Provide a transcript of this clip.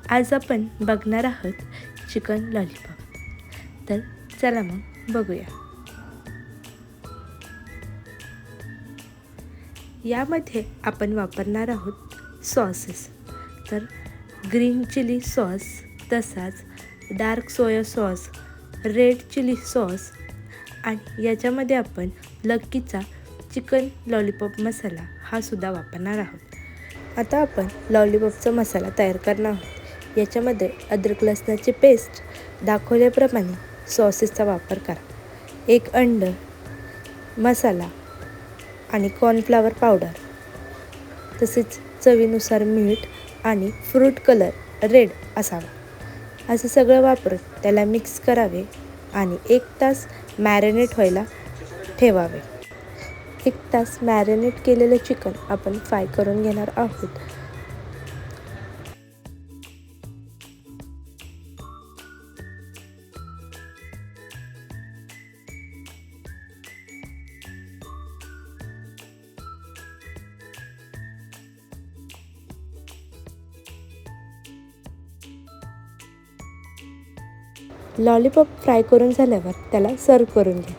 आज आपण बघणार आहोत चिकन लॉलीपॉप. तर चला मग बघूया. यामध्ये आपण वापरणार आहोत सॉसेस. तर ग्रीन चिली सॉस, तसाच dark soya sauce, red chilli sauce आणि याच्यामध्ये आपण लक्कीचा चिकन लॉलीपॉप मसाला हा सुद्धा वापरणार आहोत. आता आपण लॉलीपॉपचा मसाला तयार करणार आहोत. याच्यामध्ये अद्रक लसणाची पेस्ट, दाखवल्याप्रमाणे सॉसेसचा वापर करा, 1 अंड, मसाला आणि कॉर्नफ्लॉवर पावडर, तसेच चवीनुसार मीठ आणि फ्रूट कलर रेड असावा. असं सगळं वापरून त्याला मिक्स करावे आणि 1 तास मॅरिनेट व्हायला ठेवावे. 1 तास मॅरिनेट केलेलं चिकन आपण फ्राय करून घेणार आहोत. लॉलीपॉप फ्राय करून झाल्यावर त्याला सर्व करून घ्या.